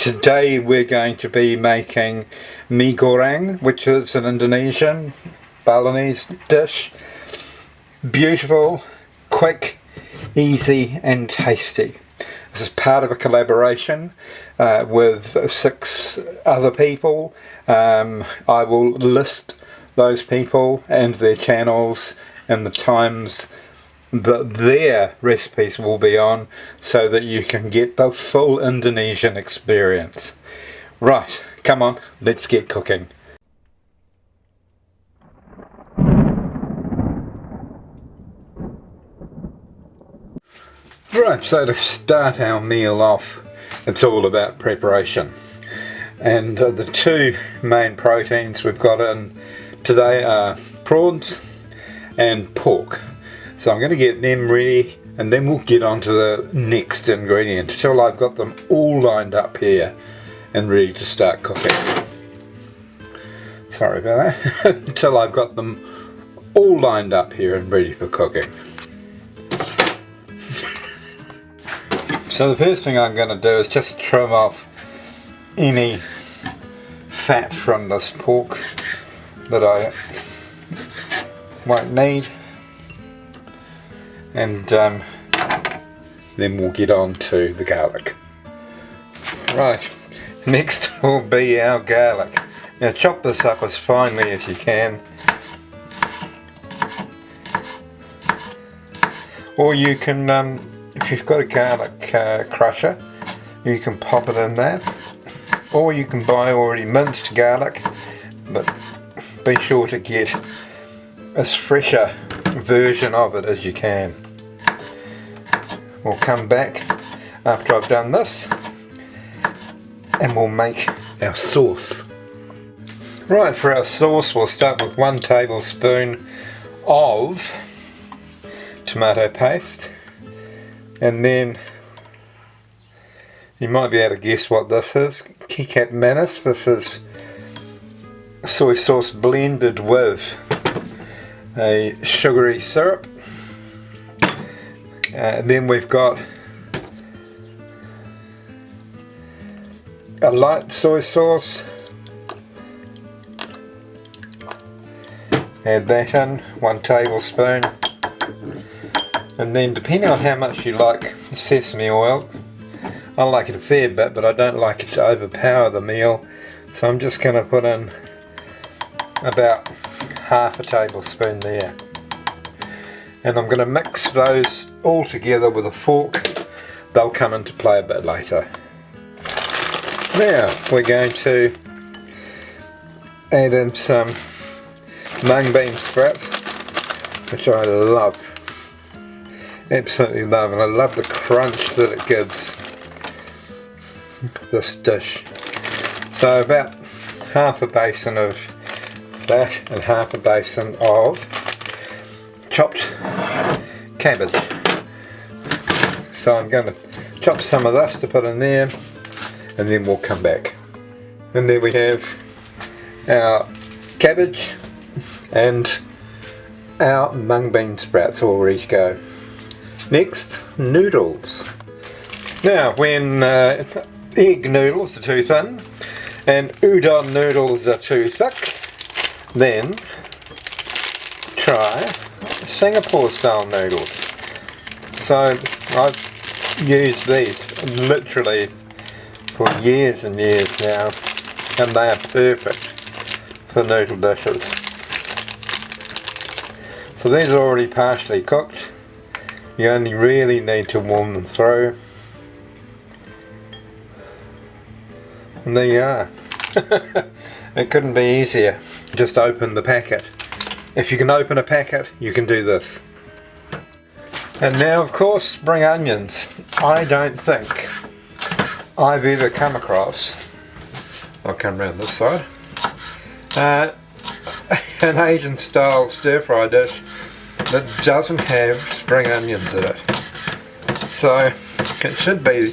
Today we're going to be making Mie Goreng, which is an Indonesian Balinese dish. Beautiful, quick, easy and tasty. This is part of a collaboration with 6 other people. I will list those people and their channels and the times that their recipes will be on, so that you can get the full Indonesian experience. Right, come on, let's get cooking. Right, so to start our meal off, it's all about preparation. And the 2 main proteins we've got in today are prawns and pork. So I'm going to get them ready, and then we'll get on to the next ingredient until I've got them all lined up here and ready to start cooking. Sorry about that. Until I've got them all lined up here and ready for cooking. So the first thing I'm going to do is just trim off any fat from this pork that I won't need. And then we'll get on to the garlic. Right, next will be our garlic. Now chop this up as finely as you can, or you can, if you've got a garlic crusher, you can pop it in there, or you can buy already minced garlic, but be sure to get as fresh a version of it as you can. We'll come back after I've done this and we'll make our sauce. Right, for our sauce we'll start with 1 tablespoon of tomato paste, and then you might be able to guess what this is. Kecap manis. This is soy sauce blended with a sugary syrup. And then we've got a light soy sauce. Add that in, 1 tablespoon. And then depending on how much you like sesame oil, I like it a fair bit, but I don't like it to overpower the meal, so I'm just going to put in about half a tablespoon there. And I'm going to mix those all together with a fork. They'll come into play a bit later. Now we're going to add in some mung bean sprouts, which I love, absolutely love, and I love the crunch that it gives this dish. So about half a basin of that and half a basin of chopped cabbage. So I'm going to chop some of this to put in there, and then we'll come back. And there we have our cabbage and our mung bean sprouts all ready to go. Next, noodles. Now when egg noodles are too thin and udon noodles are too thick, then try Singapore style noodles. So I've used these literally for years and years now, and they are perfect for noodle dishes. So these are already partially cooked. You only really need to warm them through. And there you are. It couldn't be easier. Just open the packet. If you can open a packet, you can do this. And now of course spring onions. I don't think I've ever come across, I'll come around this side, an Asian style stir fry dish that doesn't have spring onions in it. So it should be,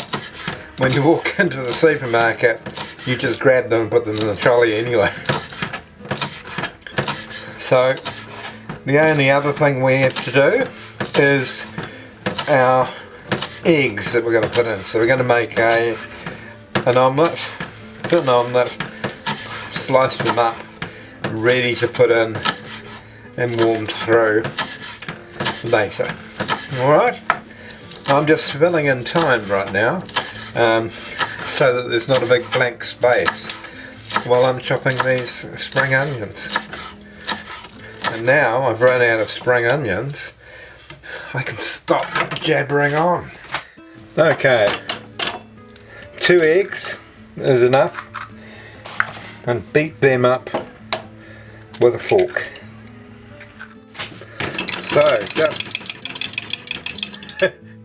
when you walk into the supermarket, you just grab them and put them in the trolley anyway. So the only other thing we have to do is our eggs that we're going to put in. So we're going to make a an omelette, slice them up, ready to put in and warm through later. Alright, I'm just filling in time right now so that there's not a big blank space while I'm chopping these spring onions. And now I've run out of spring onions, I can stop jabbering on. Okay, 2 eggs is enough, and beat them up with a fork. So just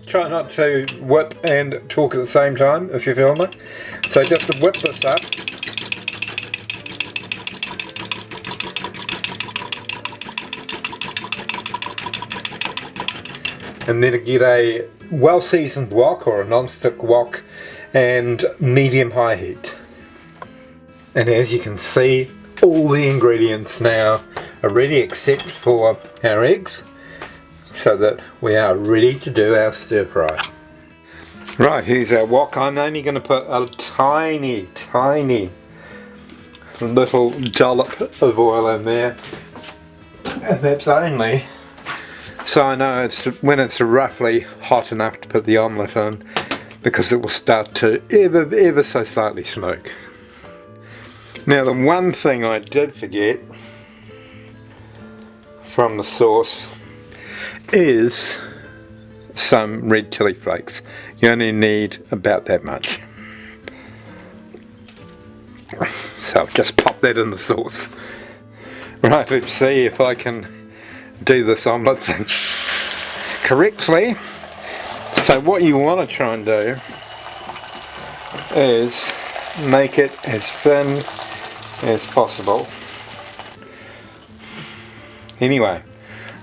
try not to whip and talk at the same time if you're filming. So just to whip this up. And then get a well-seasoned wok or a non-stick wok and medium-high heat. And as you can see, all the ingredients now are ready except for our eggs, so that we are ready to do our stir fry. Right, here's our wok. I'm only going to put a tiny little dollop of oil in there, and that's only so I know when it's roughly hot enough to put the omelette in, because it will start to ever so slightly smoke. Now the one thing I did forget from the sauce is some red chili flakes. You only need about that much. So I'll just pop that in the sauce. Right, let's see if I can do this omelette thing correctly. So what you want to try and do is make it as thin as possible. Anyway,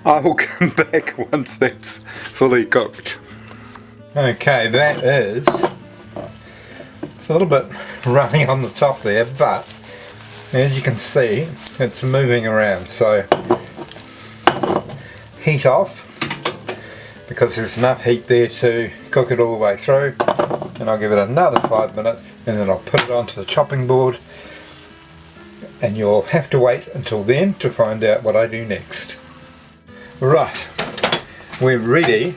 I will come back once that's fully cooked. Okay, that is, it's a little bit runny on the top there, but as you can see it's moving around, so heat off, because there's enough heat there to cook it all the way through, and I'll give it another 5 minutes and then I'll put it onto the chopping board, and you'll have to wait until then to find out what I do next. Right, we're ready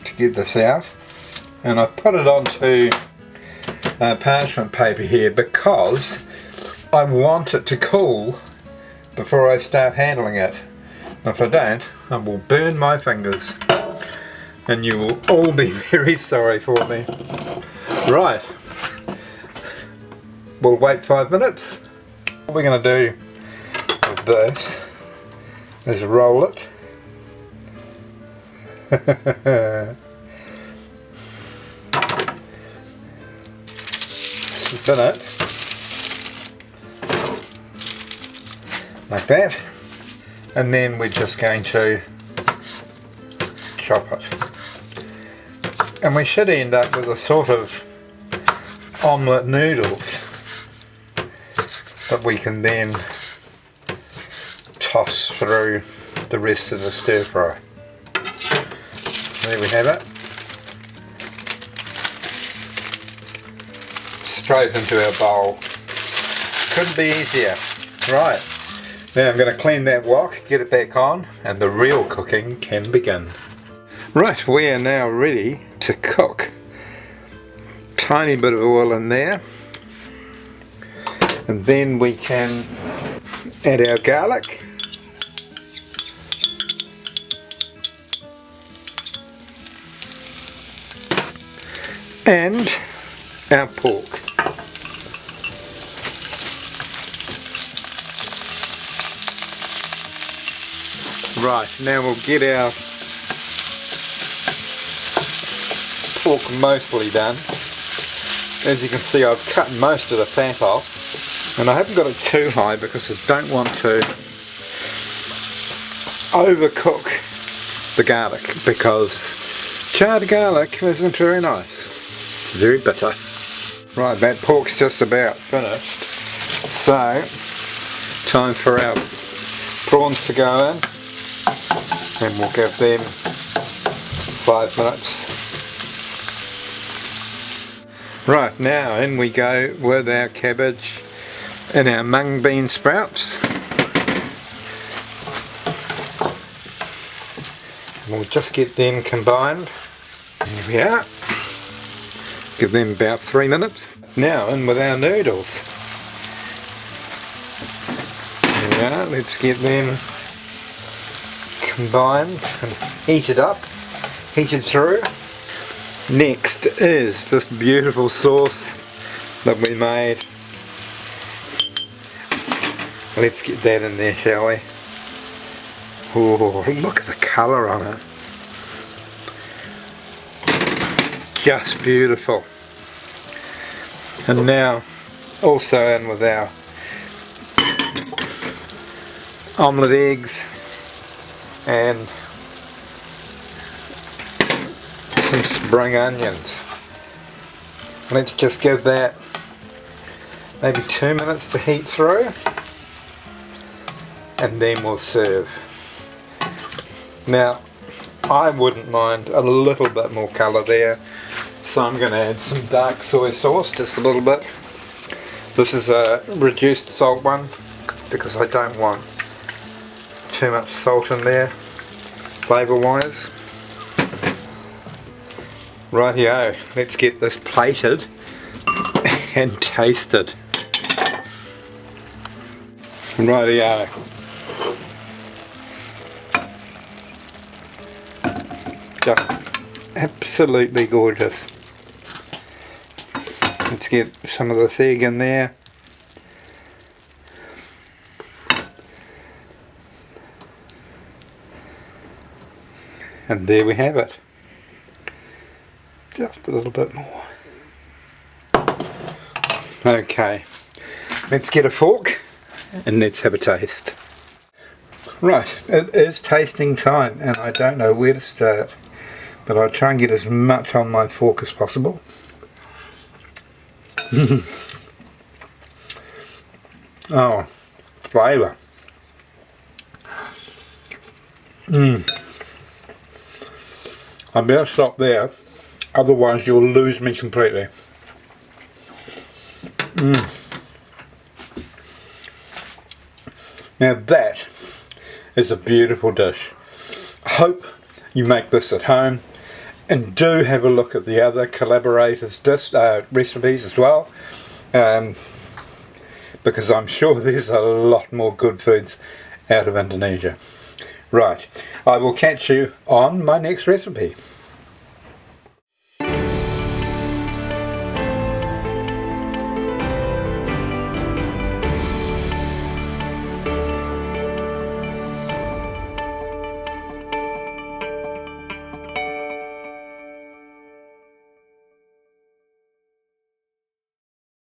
to get this out, and I put it onto parchment paper here because I want it to cool before I start handling it. If I don't, I will burn my fingers and you will all be very sorry for me. Right, we'll wait 5 minutes. What we're going to do with this is roll it. Spin it like that, and then we're just going to chop it, and we should end up with a sort of omelette noodles that we can then toss through the rest of the stir fry. There we have it, straight into our bowl. Couldn't be easier. Right, now I'm going to clean that wok, get it back on, and the real cooking can begin. Right, we are now ready to cook. Tiny bit of oil in there, and then we can add our garlic, and our pork. Right, now we'll get our pork mostly done. As you can see, I've cut most of the fat off, and I haven't got it too high because I don't want to overcook the garlic, because charred garlic isn't very nice. It's very bitter. Right, that pork's just about finished, so time for our prawns to go in, and we'll give them 5 minutes. Right, now in we go with our cabbage and our mung bean sprouts. And we'll just get them combined. There we are. Give them about 3 minutes. Now in with our noodles. There we are, let's get them combined and heated up, heated through. Next is this beautiful sauce that we made. Let's get that in there, shall we? Oh, look at the colour on it. It's just beautiful. And now also in with our omelette eggs and some spring onions. Let's just give that maybe 2 minutes to heat through, and then we'll serve. Now I wouldn't mind a little bit more colour there, so I'm going to add some dark soy sauce, just a little bit. This is a reduced salt one because I don't want too much salt in there flavour wise. Rightio, let's get this plated and tasted. Rightio. Just absolutely gorgeous. Let's get some of this egg in there. And there we have it. Just a little bit more. Okay, let's get a fork and let's have a taste. Right, it is tasting time and I don't know where to start, but I'll try and get as much on my fork as possible. Oh, flavour. I better stop there, otherwise you'll lose me completely. Now that is a beautiful dish. I hope you make this at home, and do have a look at the other collaborators' recipes as well, because I'm sure there's a lot more good foods out of Indonesia. Right, I will catch you on my next recipe.